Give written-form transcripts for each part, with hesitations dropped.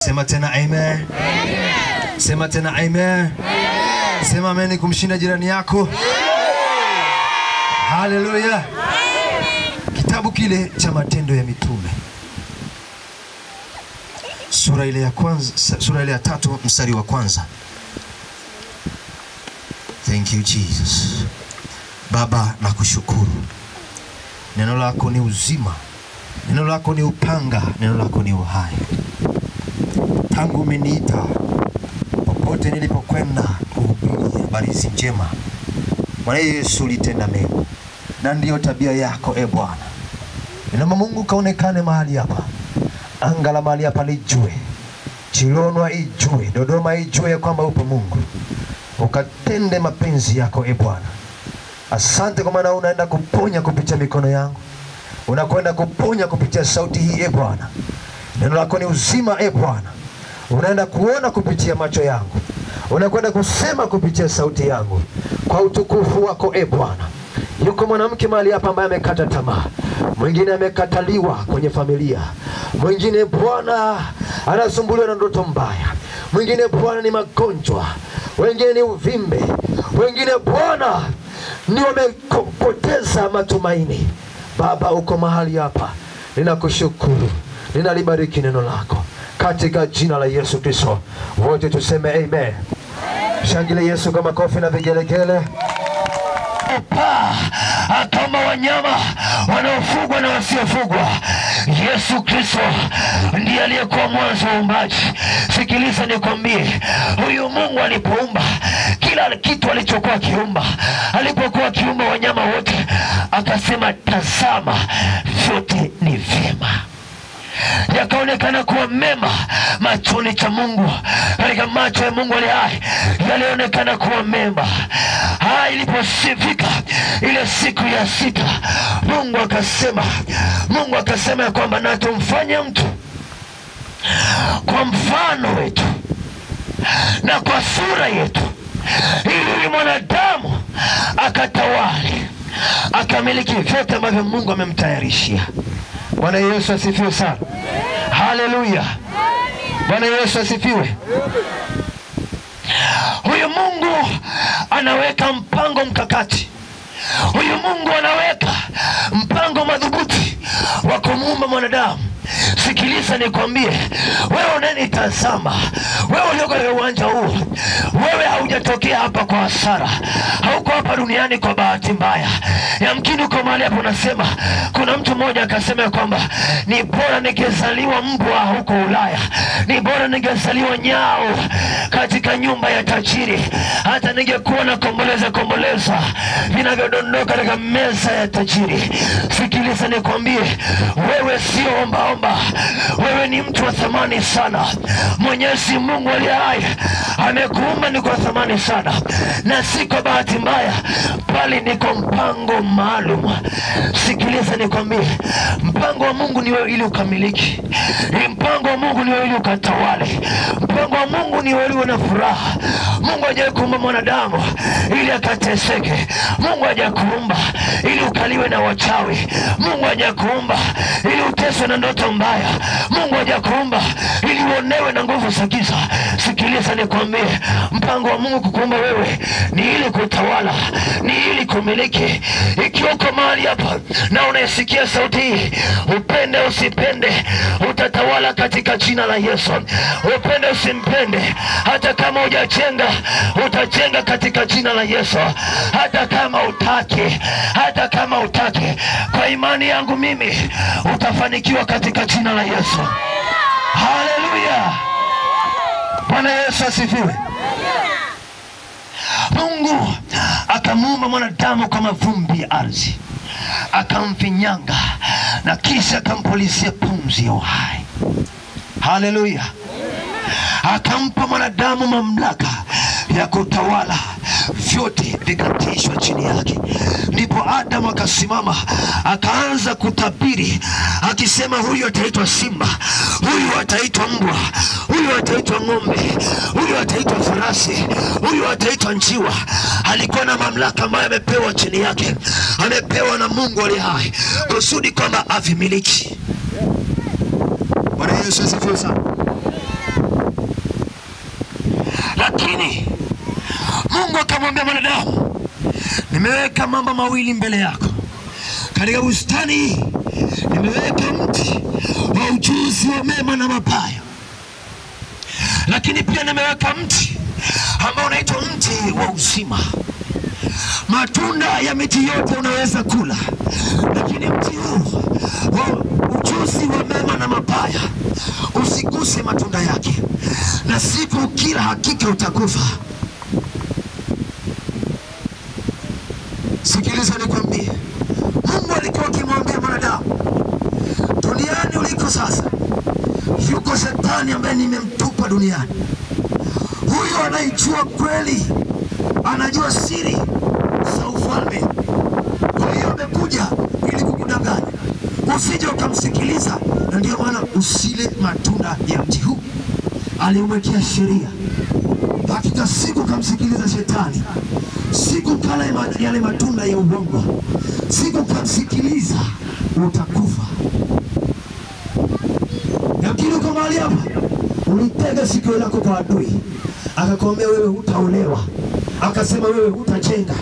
Sema tena amen. Sema tena amen. Sema amen kumshinda jirani yako. Haleluya. Kitabu kile cha Matendo ya Mitume, sura ile ya 3 mstari wa 1. Thank you Jesus. Baba, nakushukuru. Neno lako ni uzima. Neno lako ni upanga. Neno lako ni uhai. Tangu umeniita, popote nilipokwenda kuhubiri habari njema, Bwana Yesu ulitenda mema. Na ndio tabia yako Bwana. Ninaomba Mungu kaonekane mahali hapa. Anga la mahali hapa lijue. Chilonwa ijue. Dodoma ijue kwamba upo Mungu. Ukatende mapenzi yako Bwana. Asante kwa maana unaenda kuponya kupitia mikono yangu. Unakwenda kuponya kupitia sauti hii Bwana. Neno lako ni uzima Bwana. Unaenda kuona kupitia macho yangu. Unakwenda kusema kupitia sauti yangu. Kwa utukufu wako Bwana. Yuko mwanamke mahali hapa ambaye amekata tamaa. Mwingine amekataliwa kwenye familia. Mwingine Bwana anasumbuliwa na ndoto mbaya. Mwingine Bwana ni magonjwa. Wengine ni uvimbe. Wengine Bwana ni wamepoteza matumaini. Baba, uko mahali hapa. Ninakushukuru. Ninalibariki neno lako katika jina la Yesu Kristo. Wote tuseme amen. Shangilia Yesu kwa makofi na vigelegele. Kama wanyama wanaofugwa na wasiofugwa, Yesu Kristo ndiye aliyekuwa mwanzo wa uumbaji. Sikiliza nikwambie, huyu Mungu alipoumba kila kitu alichokuwa kiumba, alipokuwa kiumba wanyama wote, akasema tazama vyote ni vyema. Yakaonekana kuwa mema machoni cha Mungu. Katika macho ya Mungu aliye hai yalionekana kuwa mema. Iliposifika ile siku ya 6, Mungu akasema ya kwamba na tumfanye mtu kwa mfano wetu na kwa sura yetu, ili mwanadamu akatawale, akamiliki vyote ambavyo Mungu amemtayarishia. Bwana Yesu asifiwe sana. Haleluya. Bwana Yesu asifiwe. Huyu Mungu anaweka mpango mkakati. Huyu Mungu anaweka mpango madhubuti wa kumuumba mwanadamu. Sikiliza nikwambie, wewe unanitazama, wewe ulioko katika uwanja huu, wewe haujatokea hapa kwa hasara. Hauko hapa duniani kwa bahati mbaya. Yamkini uko mahali hapo unasema, kuna mtu mmoja akasema kwamba ni bora ningezaliwa mbwa huko Ulaya, ni bora ningezaliwa nyao katika nyumba ya tajiri, hata ningekuwa na komboleza vinavyodondoka katika meza ya tajiri. Sikiliza nikwambie, wewe sio omba. Wewe ni mtu wa thamani sana. Mwenyezi Mungu aliye hai amekuumba ni kwa thamani sana, na si kwa bahati mbaya, bali ni kwa mpango maalum. Sikiliza nikwambie, mpango wa Mungu ni wewe ili ukamiliki. Mpango wa Mungu ni wewe ili ukatawale. Mpango wa Mungu ni wewe na furaha. Mungu hajakuumba mwanadamu ili akateseke. Mungu hajakuumba ili ukaliwe na wachawi. Mungu hajakuumba ili uteswe na ndoto mbaya. Mungu hajakuumba ili uonewe na nguvu za giza. Sikiliza nikwambie, mpango wa Mungu kukuumba wewe ni ili kutawala, ni ili kumiliki. Ikiwa uko mahali hapa na unaisikia sauti hii, upende usipende, utatawala katika jina la Yesu. Upende usimpende, hata kama hujajenga, utajenga katika jina la Yesu. Hata kama utake, kwa imani yangu mimi utafanikiwa katika jina la Yesu. Haleluya. Bwana Yesu asifiwe. Mungu akamuumba mwanadamu kama vumbi ya ardhi, akamfinyanga na kisha akampulizia pumzi ya uhai. Haleluya. Akampa mwanadamu mamlaka ya kutawala, vyote vikatishwa chini yake. Ndipo Adamu akasimama, akaanza kutabiri, akisema huyu ataitwa simba, huyu ataitwa mbwa, huyu ataitwa ng'ombe, huyu ataitwa farasi, huyu ataitwa njiwa. Alikuwa na mamlaka ambayo amepewa chini yake, amepewa na Mungu aliye hai, kusudi kwamba avimiliki. Bwana Yesu asifiwe sana. Lakini Mungu akamwambia mwanadamu, nimeweka mambo mawili mbele yako. Katika bustani hii nimeweka mti wa ujuzi wa mema na mabaya. Lakini pia nimeweka mti ambao unaitwa mti wa uzima. Matunda ya miti yote unaweza kula, lakini mti huu wa ujuzi wa mema na mabaya usiguse matunda yake, na siku kila hakika utakufa. Sikiliza nikwambie, Mungu alikuwa akimwambia mwanadamu, duniani uliko sasa yuko shetani ambaye nimemtupa duniani. Huyo anaijua kweli, anajua siri za ufalme. Kwa hiyo amekuja ili kukudanganya, usije ukamsikiliza. Na ndio maana usile matunda ya mti huu. Aliwekea sheria. Hakika siku kamsikiliza shetani, siku kala yale matunda ya uongo, siku kamsikiliza, utakufa. Lakini uko mahali hapa, ulitega sikio lako kwa adui, akakwambia wewe hutaolewa, akasema wewe hutajenga,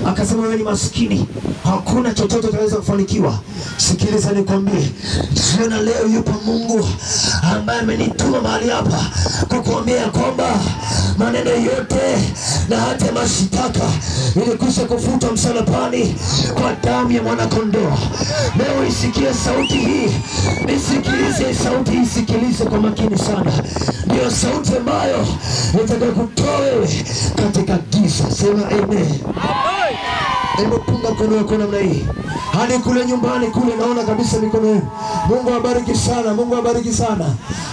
akasema wewe ni maskini, hakuna chochote utaweza kufanikiwa. Sikiliza nikwambie, jiona leo yupo Mungu ambaye amenituma mahali hapa kukuambia kwamba maneno yote na hata mashitaka ilikwisha kufutwa msalabani kwa damu ya mwana kondoo. Leo isikie sauti hii, nisikilize sauti hii, sikilize kwa makini sana. Ndio sauti ambayo itakayokutoa wewe katika giza. Sema amen. Hebu punga mkono wako namna hii. Hadi kule nyumbani kule naona kabisa mikono yenu. Mungu abariki sana, Mungu abariki sana.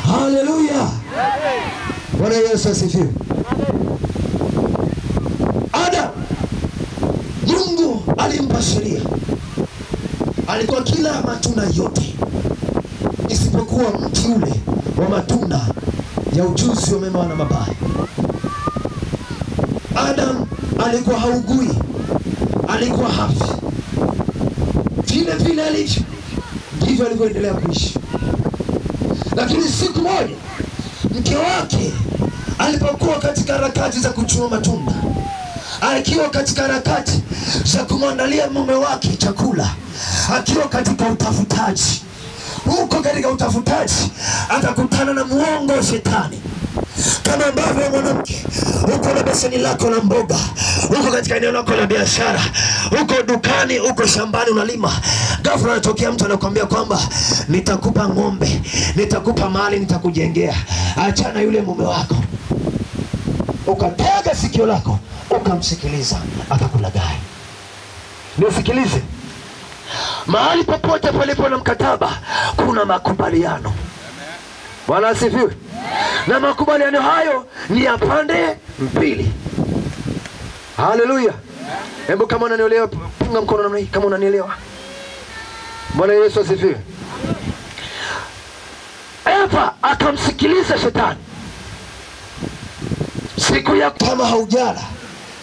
Haleluya. Bwana Yesu asifiwe. Adam, Mungu alimpa sheria. Alikuwa kila matunda yote isipokuwa mti ule wa matunda ya ujuzi wa mema na mabaya. Adam alikuwa haugui, alikuwa hafi. Vile alivyo ndivyo alivyoendelea kuishi. Lakini siku moja mke wake alipokuwa katika harakati za kuchuma matunda, akiwa katika harakati za kumwandalia mume wake chakula, akiwa katika utafutaji, huko katika utafutaji akakutana na muongo shetani. Kama ambavyo mwanamke uko na beseni lako la mboga, uko katika eneo lako la biashara, uko dukani, uko shambani unalima, ghafla anatokea mtu anakuambia kwamba nitakupa ng'ombe, nitakupa mali, nitakujengea, achana yule mume wako. Ukatega sikio lako ukamsikiliza, akakulaghai. Nisikilize, mahali popote palipo na mkataba kuna makubaliano. Bwana asifiwe. Na makubaliano hayo ni ya pande mbili. Haleluya. Hebu kama unanielewa punga mkono namna hii kama unanielewa. Bwana Yesu asifiwe. Eva akamsikiliza shetani. Siku ya kama haujala,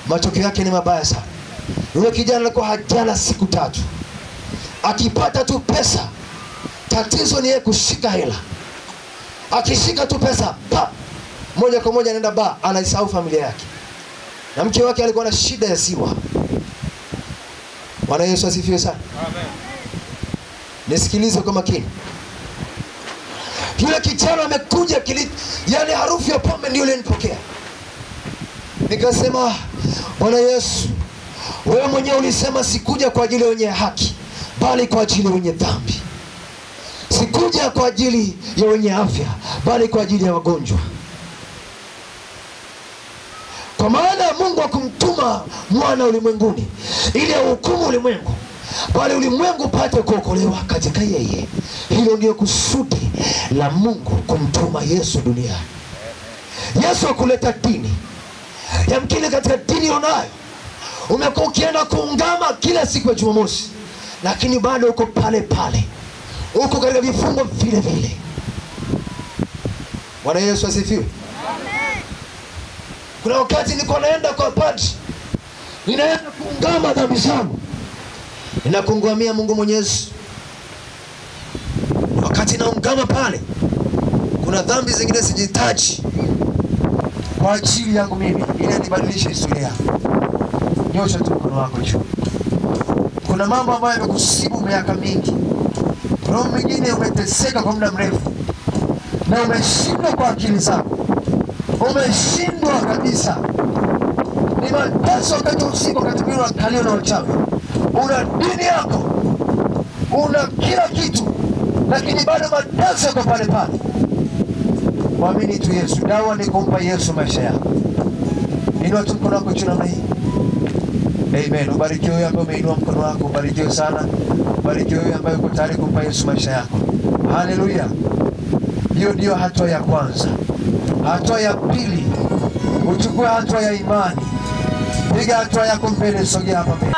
matokeo yake ni mabaya sana. Yule kijana alikuwa hajala siku 3. Akipata tu pesa, tatizo ni yeye kushika hela. Akishika tu pesa, moja kwa moja anaenda baa, anaisahau familia yake. Na mke wake alikuwa na shida ya siwa. Bwana Yesu asifiwe sana. Amen. Nisikilize kwa makini. Yule kijana amekuja yani harufu ya pombe ndio ile nilipokea. Nikasema, Bwana Yesu, wewe mwenyewe ulisema sikuja kwa ajili ya wenye haki, bali kwa ajili ya wenye dhambi. Sikuja kwa ajili ya wenye afya, bali kwa ajili ya wagonjwa. Kwa maana Mungu hakumtuma mwana ulimwenguni ili ahukumu ulimwengu, bali ulimwengu upate kuokolewa katika yeye. Hilo ndio kusudi la Mungu kumtuma Yesu duniani. Yesu hakuleta dini. Yamkini katika dini unayo umekuwa ukienda kuungama kila siku ya Jumamosi, lakini bado uko pale pale, uko katika vifungo vile vile. Bwana Yesu asifiwe. Kuna wakati niko naenda kwa padri, ninaenda kuungama dhambi zangu, ninakungamia Mungu Mwenyezi. Wakati naungama pale, kuna dhambi zingine sijitaji, kwa ajili yangu mimi, ili nibadilishe historia. Nyosha tu mkono wako juu. Kuna mambo ambayo yamekusibu miaka mingi. Roho mwingine umeteseka kwa muda mrefu na umeshindwa kwa akili zako. Umeshindwa kabisa. Ni mateso wakati usiku, wakati mwingine unakaliwa na wachawi. Una dini yako, una kila kitu, lakini bado mateso yako pale pale. Mwamini tu Yesu. Dawa ni kumpa Yesu maisha yako. Inua tu mkono wako juu namna hii. Amen. Ubarikiwe wewe ambaye umeinua mkono wako, ubarikiwe sana. Ubarikiwe wewe ambaye uko tayari kumpa Yesu maisha yako. Haleluya. Hiyo ndio hatua ya kwanza. Hatua ya pili, uchukue hatua ya imani. Piga hatua yako mbele, sogea hapa mbele.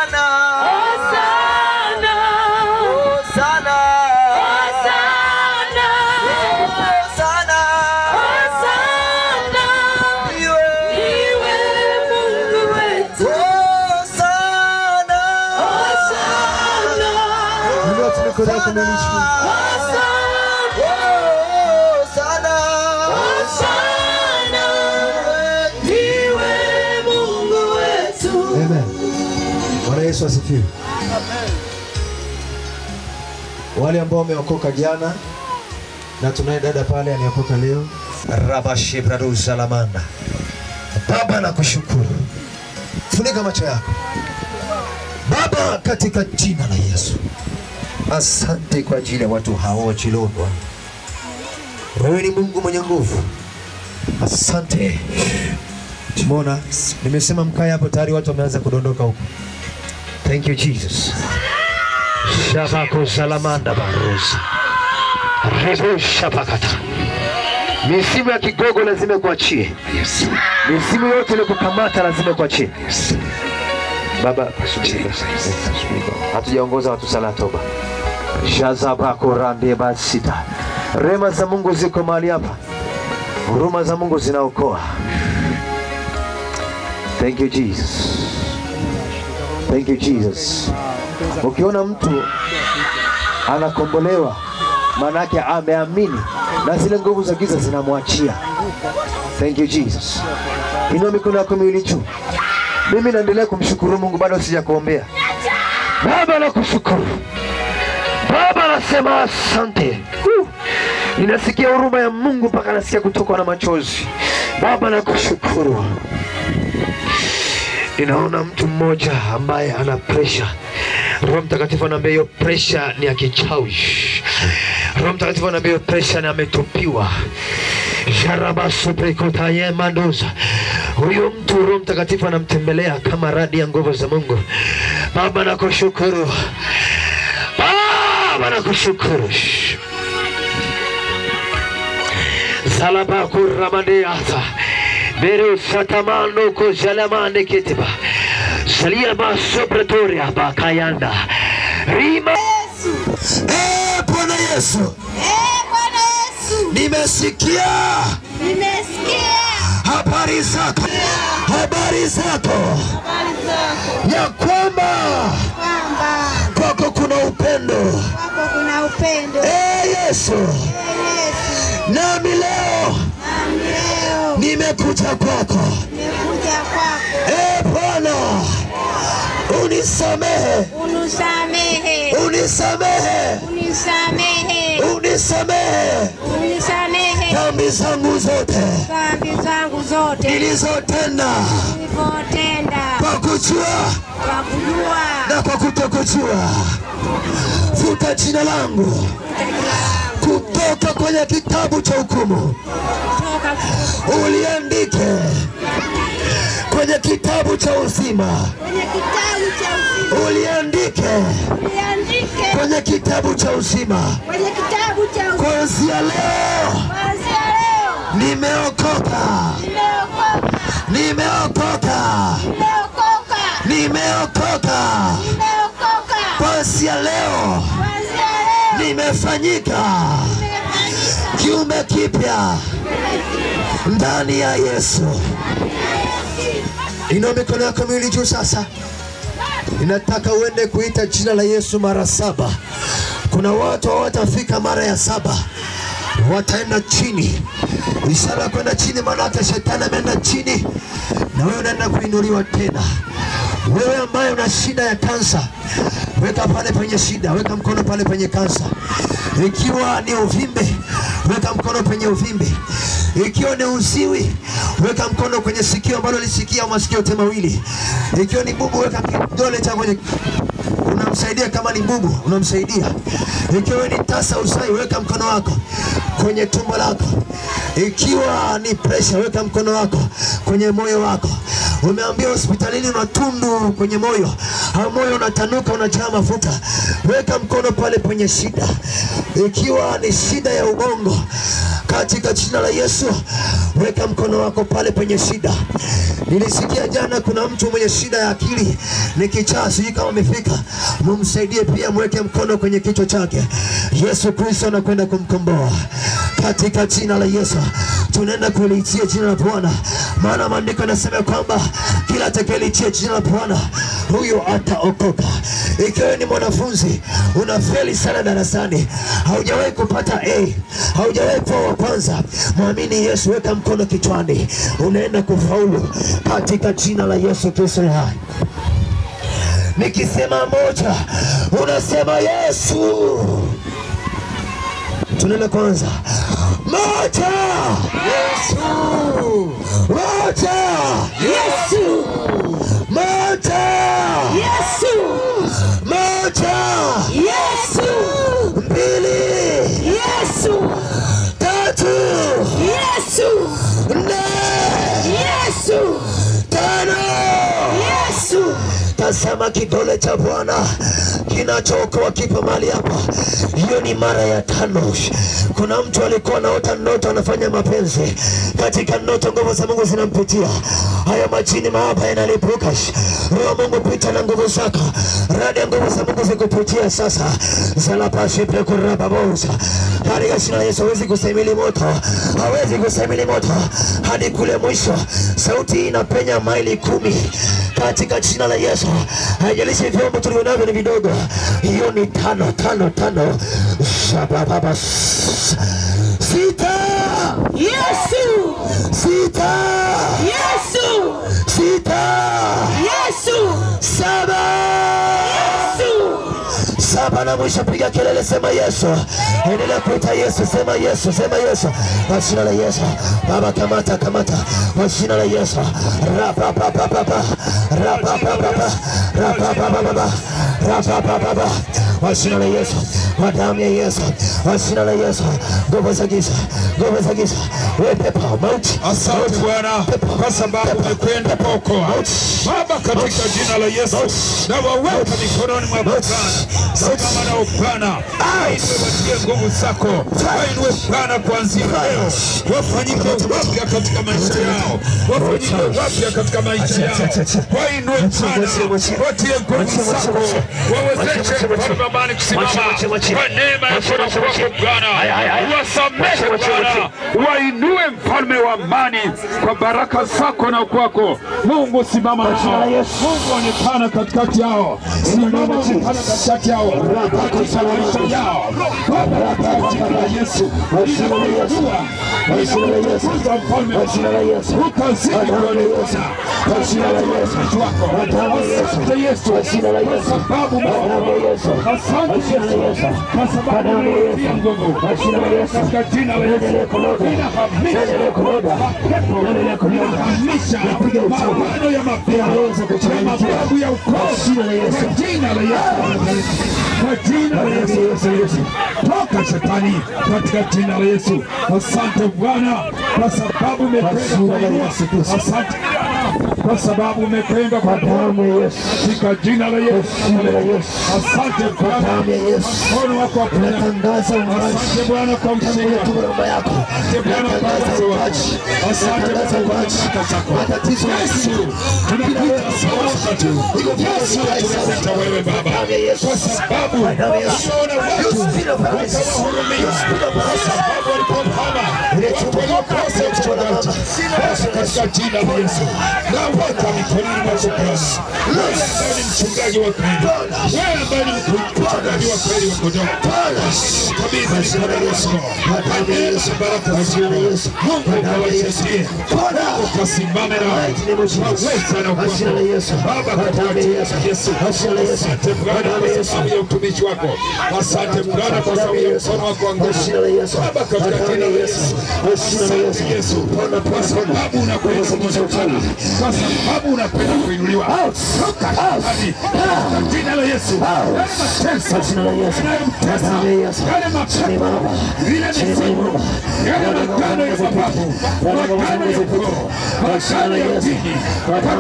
Bwana Yesu asifiwe. Wale ambao wameokoka jana na tunaye dada pale aliokoka leo, Rabashibradu Salamanda. Baba nakushukuru. Funika macho yako. Baba, katika jina la Yesu, asante kwa ajili ya watu hao Chilondwa. Wewe ni Mungu mwenye nguvu. Asante. Tumeona, nimesema mkae hapo, tayari watu wameanza kudondoka huko. Thank you Jesus. Shabako Salamanda Barosa. Rebo Shabakata. Misimu ya kigogo lazima kuachie. Yes. Misimu yote ile kukamata lazima kuachie. Yes. Baba, hatujaongoza watu sala toba. Shazabako rande basita. Rema za Mungu ziko mahali hapa. Huruma za Mungu zinaokoa. Thank you Jesus. Thank you Jesus. Ukiona mtu anakombolewa, maana yake ameamini na zile nguvu za giza zinamwachia. Thank you Jesus. Inua mikono yako miwili juu. Mimi naendelea kumshukuru Mungu, bado sijakuombea. Baba nakushukuru. Baba nasema asante. Ninasikia huruma ya Mungu mpaka nasikia kutoka na machozi. Baba nakushukuru. Ninaona mtu mmoja ambaye ana pressure. Roho Mtakatifu anambia hiyo pressure ni ya kichawi. Roho Mtakatifu anambia hiyo pressure ni ametupiwa. Jaraba suprekota ye mandoza. Huyo mtu Roho Mtakatifu anamtembelea kama radi ya nguvu za Mungu. Baba nakushukuru. Baba nakushukuru. Salaba kuramande asa. Bero satamano ko jalamane kitiba. Salia ba sopretoria ba kayanda. Rima Yesu. Bwana Yesu. Bwana Yesu. Nimesikia. Habari zako. Ya kwamba kwako kuna upendo. Yesu. Nami leo nimekuja kwako. Bwana, unisamehe dhambi zangu zote nilizotenda kwa kujua na kwa kutokujua. Futa jina langu kutoka kwenye kitabu cha hukumu, uliandike kwenye kitabu cha uzima. Uliandike kwenye kitabu cha uzima. Kuanzia leo nimeokoka. Kuanzia leo nimefanyika kiumbe kipya ndani ya Yesu. Inua mikono yako miwili juu sasa. Ninataka uende kuita jina la Yesu mara 7. Kuna watu hawatafika mara ya 7. wataenda chini. Ishara kwenda chini, maana shetani ameenda chini na wewe unaenda kuinuliwa tena. Wewe ambaye una shida ya kansa, weka pale penye shida, weka mkono pale penye kansa. Ikiwa ni uvimbe, weka mkono penye uvimbe. Ikiwa ni uziwi, weka mkono kwenye sikio ambalo lisikia au masikio yote mawili. Ikiwa ni bubu, weka kidole cha kwenye, unamsaidia. Kama ni bubu unamsaidia. Ikiwa ni tasa usai, weka mkono wako kwenye tumbo lako. Ikiwa ni pressure, weka mkono wako kwenye moyo wako. Umeambiwa hospitalini una tundu kwenye moyo, au moyo unatanuka unajaa mafuta, weka mkono pale penye shida. Ikiwa ni shida ya ubongo, katika jina la Yesu weka mkono wako pale penye shida. Nilisikia jana kuna mtu mwenye shida ya akili, ni kichaa, sijui kama amefika. Mumsaidie pia, mweke mkono kwenye kichwa chake. Yesu Kristo anakwenda kumkomboa katika jina la Yesu. Tunaenda kuliitia jina la Bwana, maana maandiko yanasema kwamba kila atakayeliitia jina la Bwana huyo ataokoka. Ikiwa ni mwanafunzi unafeli sana darasani, haujawahi kupata A, haujawahi kuwa wa kwanza, muamini Yesu, weka mkono kichwani, unaenda kufaulu katika jina la Yesu Kristo. Nikisema moja, unasema Yesu. Tunaenda kwanza. Moja, Yesu. Moja, Yesu. Moja, Yesu. Moja, Yesu. Mbili, Yesu. Tatu, Yesu. Nne, Yesu. Tano, Yesu. Tazama kidole cha Bwana kinachookoa kipo mahali hapa. Hiyo ni mara ya 5. Kuna mtu alikuwa anaota ndoto anafanya mapenzi. Katika ndoto nguvu za Mungu zinampitia. Haya majini mahaba yanalipuka. Roho Mungu pita na nguvu zako. Radi ya nguvu za Mungu zikupitia sasa. Zalapashi prekuraba bosa. Katika jina la Yesu, hawezi kusahimili moto. Hawezi kusahimili moto hadi kule mwisho. Sauti hii inapenya maili 10. Katika jina la Yesu. Haijalishi vyombo tulivyo ni vidogo. Hiyo ni 5. Shababa. 6. Yesu. 6. Yesu. 6. Yesu. 7. Yesu. 7 na mwisho, piga kelele, sema Yesu. Endelea kuita Yesu, sema Yesu, sema Yesu. Kwa jina la Yesu. Baba kamata. Kwa jina la Yesu. Rapa. Kwa jina la Yesu. Kwa damu ya Yesu. Kwa jina la Yesu. Nguvu za giza. Wewe pepo mauti. Asante Bwana kwa sababu umekwenda kuokoa. Baba, katika jina la Yesu na waweka mikononi mwa Bwana. Simama na Bwana. Wainue nguvu zako. Wainue Bwana kuanzia leo. Wafanyike wapya katika maisha yao. Wafanyike wapya katika maisha yao. Wainue Bwana. Watie nguvu zako. Wawezeshe Bwana kusimama. Kwa neema ya Bwana. Wasamehe Bwana. Wainue mfalme wa amani kwa baraka zako na kwako. Mungu simama nao. Mungu onekana katikati yao. Simama onekana katikati yao. Katika maisha yao. Baba, katika Yesu. Kwa mfalme wa Yesu. Ukazidi kuonekana. Kwa jina la Yesu. Asante Yesu. Kwa sababu asante Yesu. Kwa sababu nguvu. Kwa jina la Yesu. Katika jina la Yesu. Mapambano ya mababu ya ukoo. Kwa jina la Yesu. Kwa jina la Yesu. Toka shetani katika jina la Yesu. Asante Bwana kwa sababu umekwenda. Asante kwa sababu umekwenda kwa damu ya Yesu. Katika jina la Yesu. Asante kwa damu ya Yesu. Mkono wako wa kulia. Asante Bwana kwa mshindo wako. Asante Bwana kwa uwaji. Asante Bwana kwa zako. Matatizo ya Yesu. Tunapita sauti. Yesu tunapita wewe Baba. Kwa sababu unaona watu wakawahurumia. Kwa sababu walipopama ile tumbo lililokosa kuchukua na mama, katika jina la Yesu. Na weka mikononi mwako Bwana. Wewe ambaye ni mchungaji wa kweli, wewe ambaye ni mchungaji wa kweli wa kondoo, kabisa mikononi mwako. Baraka za Yesu, Mungu awasaidie, ukasimame na waweza na kwa Baba, katika Yesu. Asante Bwana kwa sababu ya utumishi wako. Asante Bwana kwa sababu ya mkono wako wa nguvu. Baba, katika jina la Yesu. Asante Yesu, kwa sababu unakwenda kumtana, kwa sababu unakwenda kuinuliwa. Toka katika jina la Yesu. Mateso, jina la Yesu. Yale mapepo, vile mizimu, yale magano ya mababu, magano ya ukoo, magano ya utini, katika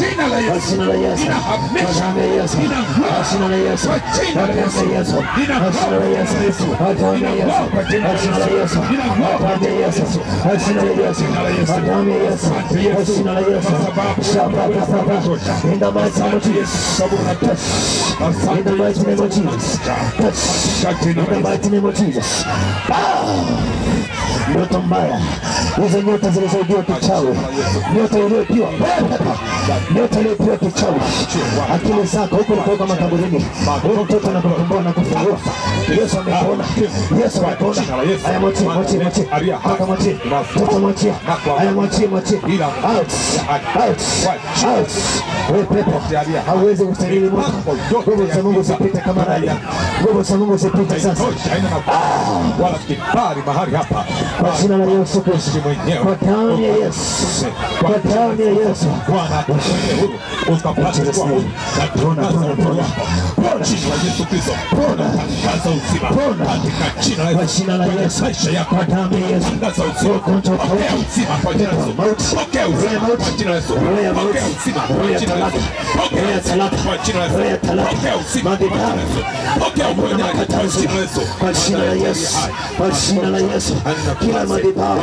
jina la Yesu. Inahamisha, inang'oa kwa jina la Yesu. Inang'oa kwa jina la Yesu. Inang'oa kwa jina la Yesu. In the mighty name of Jesus. In the mighty name of Jesus. In the mighty name of Jesus. Nyota mbaya, hizo nyota zilizojua kichawi, nyota iliyojua nyota iliyojua kichawi, akili zako huko kutoka makaburini, huyo mtoto anakukomboa na kufungua. Yesu amekuona, Yesu amekuona. Haya, mwachie, mwachie, mwachie, haka mwachie, mtoto mwachie, haya mwachie, mwachie, out, out, out. Wewe pepo, hauwezi kustahimili moto. Nguvu za Mungu zipite kama radi, nguvu za Mungu zipite sasa. Wala kibali mahali hapa. Kwa jina la Yesu Kristo, kwa damu ya Yesu, kwa damu ya Yesu, Bwana akusaidie huru, ukapate kuwa na tunatangaza upona kwa jina la Yesu Kristo. Pona, tangaza uzima katika jina la Yesu. kwa jina la Yesu, Maisha yako, kwa damu ya Yesu, tangaza uzima, pokea uzima kwa jina la Yesu. Pokea uzima kwa jina la Yesu. Pokea uzima kwa jina la Yesu. Pokea talaka kwa jina la Yesu. Pokea uzima kwa jina la Yesu. Pokea uponyaji kwa jina la Yesu. kwa jina la Yesu, kwa jina la Yesu. Kila madhabahu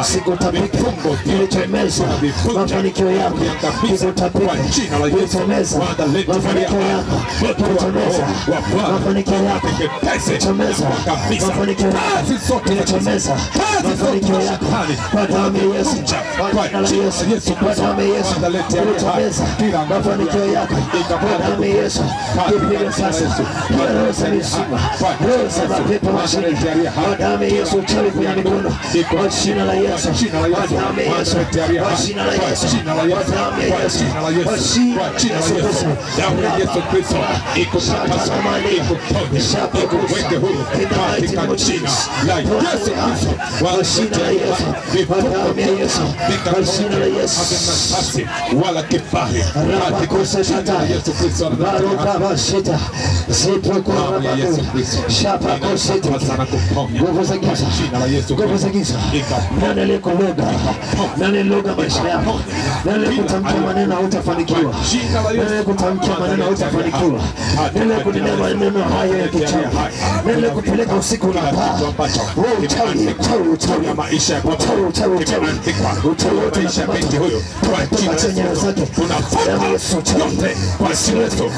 sikutapika, kilichomeza mafanikio yako, sikutapika, kilichomeza mafanikio yako, kilichomeza mafanikio yako, kilichomeza mafanikio yako, kilichomeza mafanikio yako, kwa damu ya Yesu, kwa jina la Yesu, kwa damu ya Yesu, kilichomeza mafanikio yako, kwa damu ya Yesu, kipige sasa. Kila roho za mizimu, roho za mapepo mashini, kwa damu ya Yesu, uchawi kwenye mikono, kwa jina la Yesu, kwa damu ya Yesu, kwa jina la Yesu, kwa damu ya Yesu, kwa jina la Yesu, damu ya Yesu Kristo ikutakasa, ikuweke huru katika jina la Yesu Kristo. kwa jina la Yesu, kwa damu ya Yesu, kwa jina la Yesu, wala kibali katika jina la Yesu Kristo. Barabashita, Zipokora Babu, Shapa Kosita, nguvu za giza, nguvu za giza, nani aliyekuloga, nani aliloga maisha yako, nani aliyekutamkia maneno hautafanikiwa, nani aliyekutamkia maneno hautafanikiwa, nani aliyekutenea maneno haya ya kichawi, nani aliyekupeleka usiku unapaa, wewe uchawi, uchawi, uchawi, maisha uchawi, uchawi, uchawi, uchawi wote maisha binti huyo kwa jina la Yesu. Tunafuta yote kwa jina la Yesu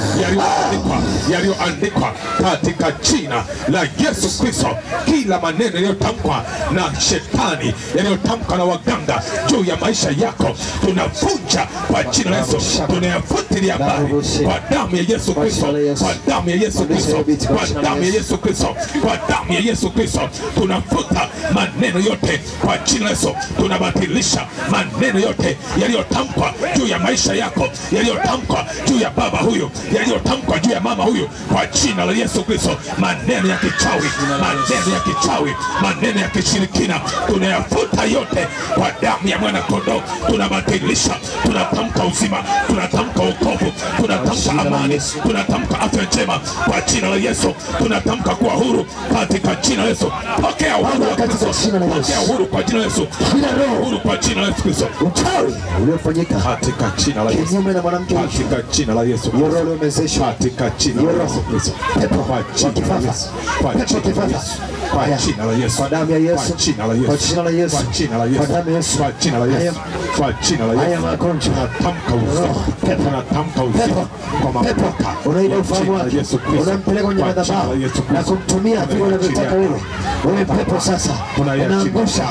yaliyoandikwa katika jina la Yesu Kristo. Kila maneno yaliyotamkwa na shetani, yaliyotamkwa na waganga juu ya maisha yako, tunavunja kwa jina la Yesu. Tunayafutilia mbali kwa damu ya Yesu Kristo, kwa damu ya Yesu Kristo, kwa damu ya Yesu Kristo, kwa damu ya Yesu Kristo. Tunafuta maneno yote kwa jina la Yesu. Tunabatilisha maneno yote yaliyotamkwa juu ya maisha yako, yaliyotamkwa juu ya baba huyu, yaliyotamkwa juu ya mama huyu, kwa jina la Yesu Kristo. Maneno ya kichawi, maneno ya kichawi, maneno ya kishirikina, tunayafuta yote kwa damu ya mwana kondoo. Tunabatilisha, tunatamka uzima, tunatamka wokovu, tunatamka amani, tunatamka afya njema kwa jina la Yesu. Tunatamka kuwa huru katika jina la Yesu. Pokea uhuru katika jina la Yesu. Pokea uhuru kwa jina la Yesu. Kila roho huru kwa jina la Yesu Kristo. uchawi uliofanyika Katika jina la Yesu. kinyume na mwanamke huyu, Katika jina la Yesu. hiyo roho imezeshwa, Katika jina la Yesu Kristo. pepo Kwa jina la Yesu. Kwa pepo jina la kifafa, Yesu. Kwa jina la Yesu. kwa damu ya Yesu, Kwa jina la Yesu. kwa jina la Yesu, Kwa jina la Yesu. kwa damu ya Yesu, Kwa jina la Yesu. Kwa jina la haya Yesu. magonjwa, Tunatamka uzima. pepo, Tunatamka uzima pepo, kwa pepo, mamlaka unaida ya ufahamu jina la wake, Yesu Kristo. unampeleka kwenye Kwa jina madhabahu la Yesu na Kristo. kumtumia vile unavyotaka wewe. Wewe pepo sasa unaangusha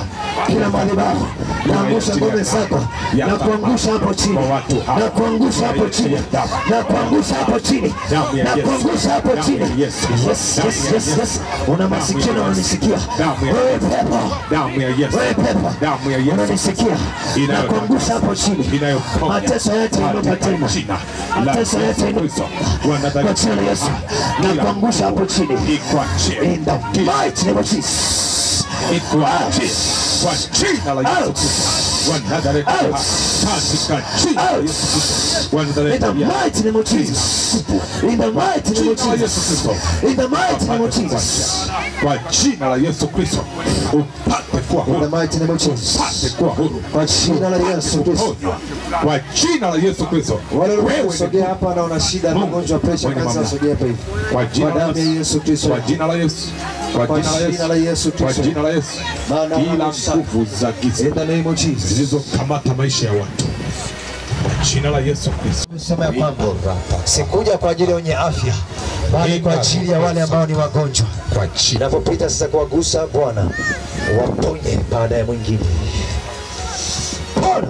kila madhabahu, naangusha ngome zako, na kuangusha hapo chini, na kuangusha hapo chini, na kuangusha hapo chini, na kuangusha hapo chini. Yes. Una masikio na unanisikia? Wewe pepo, wewe pepo, unanisikia? Na kuangusha hapo chini. Mateso yote inuka tena, mateso yote inuka kwa jina la Yesu, na kuangusha hapo chini. In the mighty name of Jesus. Kwa jina la Yesu Kristo. In the mighty name of Jesus. In the mighty name of Jesus. In the mighty name of Jesus. Kwa jina la Yesu Kristo. Upate kuwa huru. In the mighty name of Jesus. Upate kuwa huru. Kwa jina la Yesu Kristo. Kwa jina la Yesu Kristo. Wale wanaosogea hapa na una shida na ugonjwa pressure kansa, sogea hapa hivi. Kwa jina la Yesu Kristo. Kwa jina la Yesu. Kwa jina la Yesu. Kwa jina la Yesu. Kila nguvu za giza in the name of Jesus zilizokamata maisha ya watu, kwa jina la Yesu Kristo. Sema ya kwamba sikuja kwa ajili ya wenye afya, bali kwa ajili ya wale ambao ni wagonjwa. Kwa jina ninapopita sasa kuwagusa, Bwana waponye baada ya mwingine. Bwana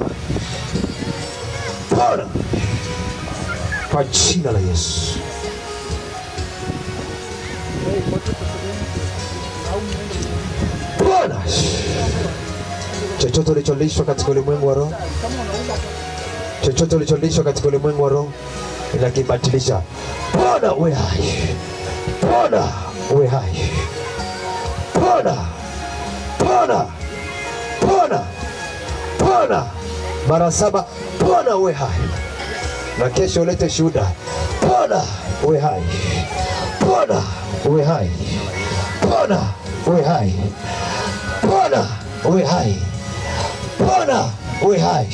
kwa jina la Yesu. Bwana, chochote ulicholishwa katika ulimwengu wa roho, chochote ulicholishwa katika ulimwengu wa roho inakibatilisha. Bwana uwe hai, Bwana uwe hai, Bwana mara 7. Bwana uwe hai, na kesho ulete shuhuda. Bwana uwe hai, Bwana uwe hai, Bwana uwe hai, Bwana uwe hai, Bwana uwe hai.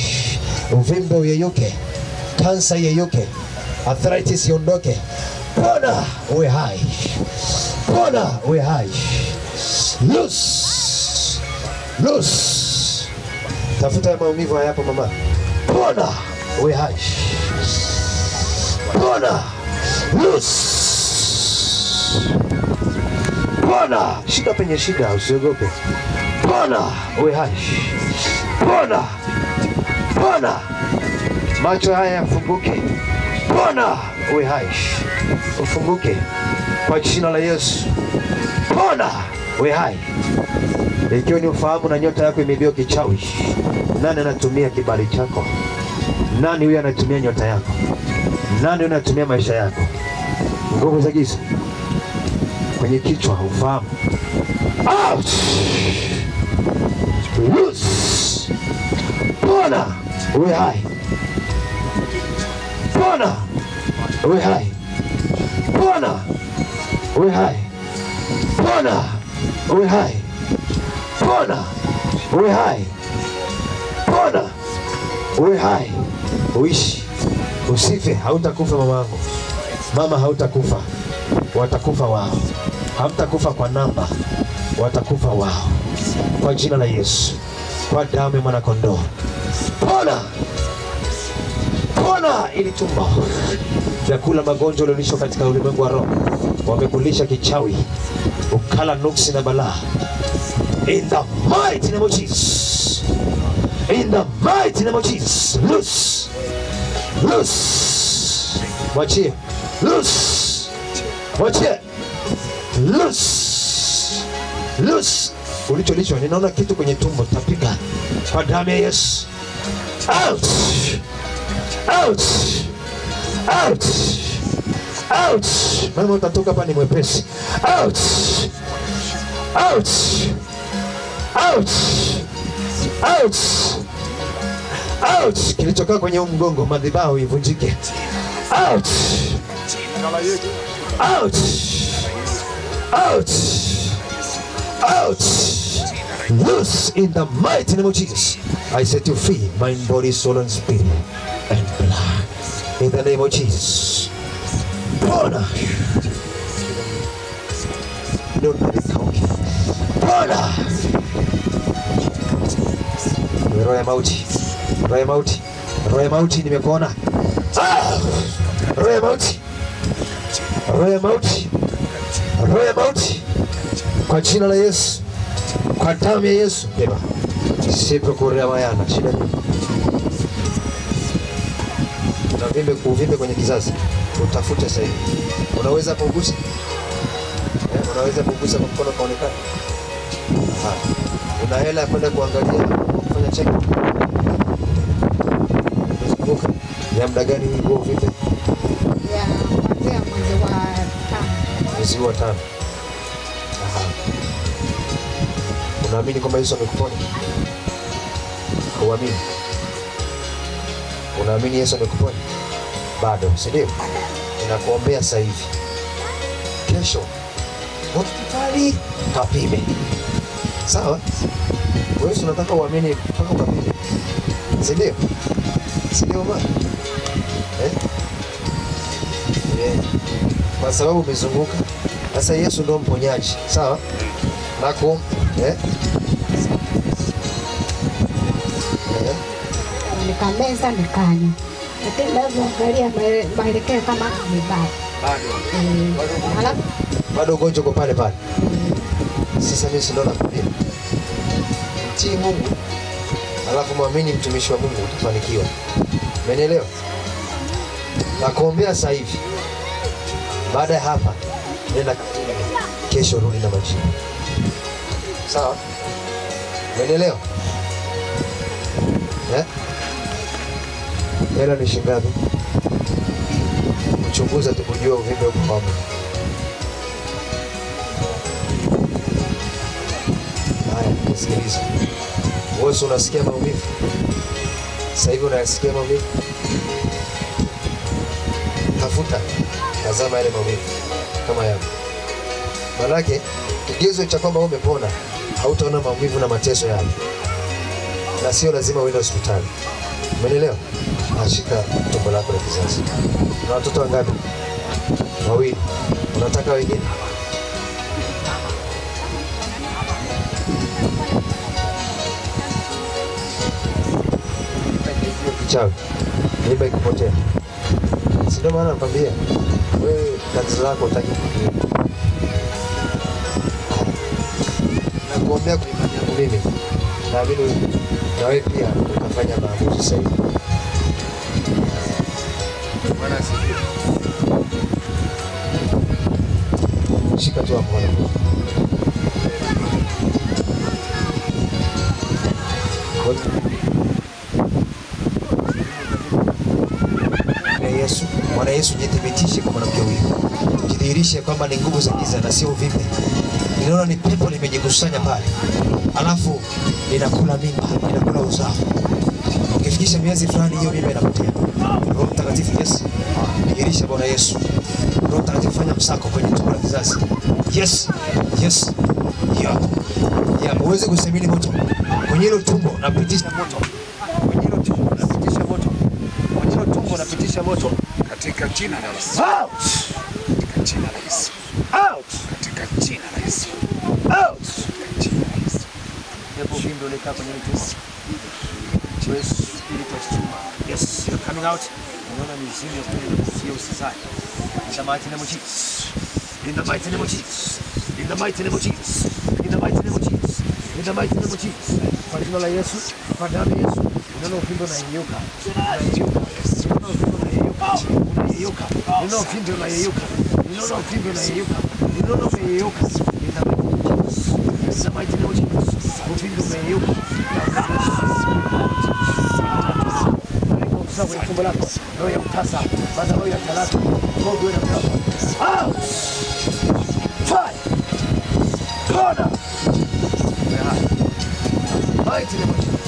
Uvimbe uyeyuke, kansa yeyuke, arthritis iondoke. Bwana uwe hai, Bwana uwe hai. Loose. Tafuta ya maumivu hayapo mama. Bwana uwe hai, Bwana loose. Bwana shika penye shida, usiogope. Bwana uwe hai, Bwana macho haya yafunguke. Bwana uwe hai, ufunguke kwa jina la Yesu. Bwana uwe hai. Ikiwa ni ufahamu na nyota yako imeibiwa kichawi, nani anatumia kibali chako? Nani huyo anatumia nyota yako? Nani anatumia maisha yako? Nguvu za giza kwenye kichwa, ufahamu. Out! Loose! Bwana uwe hai, Bwana uwe hai, Bwana uwe hai, Bwana uwe hai, Bwana uwe hai, Bwana uwe hai. Uishi, usife. Hautakufa mamangu, mama hautakufa, watakufa wao. Hamtakufa kwa namba, watakufa wao, kwa jina la Yesu, kwa damu ya mwana kondoo. Pona ili tumbo vyakula magonjwa uliolisho katika ulimwengu wa roho, wamekulisha kichawi, ukala nuksi na balaa. In the mighty name of Jesus, in the mighty name of Jesus, loose. Mwachie, loose. Mwachie, loose. Ulicholishwa, ninaona kitu kwenye tumbo, tapika kwa damu ya Yesu. Out. Mama utatoka hapa ni mwepesi. Out. Kilichokaa kwenye mgongo, madhabahu ivunjike. Out. Loose in the mighty name of Jesus. I set you free, mind, body, soul, and spirit, and blood. In the name of Jesus. Bwana. Bwana. Roho ya mauti, nimekuona. Roho ya mauti, kwa jina la Yesu, kwa damu ya Yesu, beba Sipo kurea mayana, shida nini? Uvimbe kwenye kizazi, utafute sasa hivi. Unaweza kugusa? Unaweza kugusa kwa mkono kaonekana? Una hela ya kwenda kuangalia kufanya check? Unazunguka ya muda gani huo uvimbe? Ya kuanzia mwezi wa 5. Mwezi wa 5. Unaamini kwamba Yesu amekuponya? Uamini? Unaamini Yesu amekuponya? Bado, si ndio? Ninakuombea sasa hivi. Kesho hospitali kapime. Sawa? Wewe unataka uamini mpaka ukapime. Si ndio? Si ndio bwana? Kwa sababu umezunguka. Sasa Yesu ndio mponyaji. Sawa? Nako nikameza nikanywa. Lakini lazima angalia maelekeo kama amebaki. Bado. Bado ugonjwa uko pale pale. Sasa mimi si ndo nakwambia. Mtii Mungu. Alafu muamini mtumishi wa Mungu utafanikiwa. Umenielewa? Nakuombea sasa hivi. Baada ya hapa nenda kesho rudi na majibu. Sawa? Umenielewa? Hela ni shilingi ngapi? Uchunguza tu kujua uvimbe uko wapi. Haya, sikiliza. Wewe unasikia maumivu? Sasa hivi unasikia maumivu? Tafuta, tazama yale maumivu kama yapo. Maanake kigezo cha kwamba umepona, hautaona maumivu na mateso yale. Na sio lazima uende hospitali. Umeelewa? Ashika tumbo lako la kizazi. Una watoto wangapi? 2. Unataka wengine? Kichawi. Mimba ikipotea. Sio maana nakwambia. Wewe kazi zako utaki kufanya. Nakuombea kuifanya mimi. Naamini na wewe pia utafanya maamuzi sahihi. Bwana asifiwe. Shika tu hapo hapo. Bwana Yesu jithibitishe kwa mwanamke huyu. Jidhihirishe kwamba ni nguvu za giza na sio uvimbe. Ninaona ni pepo limejikusanya pale. Alafu linakula mimba, linakula uzao. Ukifikisha miezi fulani hiyo mimba inapotea. Roho Mtakatifu Yesu, dhihirisha Bwana Yesu. Roho Mtakatifu fanya msako kwenye tumbo la kizazi. Yes. Yes. Ya uweze kusemini moto. Kwenye hilo tumbo napitisha moto. Kwenye hilo tumbo napitisha moto. Kwenye hilo tumbo napitisha moto. Katika jina la Yesu. Out. Katika jina la Yesu. Out. Katika jina la Yesu. Out. Katika jina la Yesu. Hapo vindo leka kwenye tumbo. Yes, you're coming out. Unaona mizimu ya kwenye sio usisai. In the mighty name of Jesus. In the mighty name of Jesus. In the mighty name of Jesus. In the mighty name of Jesus. In the mighty name of Jesus. Kwa jina la Yesu, kwa damu ya Yesu, unaona uvimbe unayeyuka. Unaona uvimbe unayeyuka. Unayeyuka. Unaona uvimbe unayeyuka. Unaona uvimbe unayeyuka. Unaona umeyeyuka. In the mighty name of Jesus. Uvimbe unayeyuka. Sawa, tumbo lako, roho ya utasa, baada roho ya talaka, Mungu wewe na out. Fire. Corner. Mighty name of Jesus.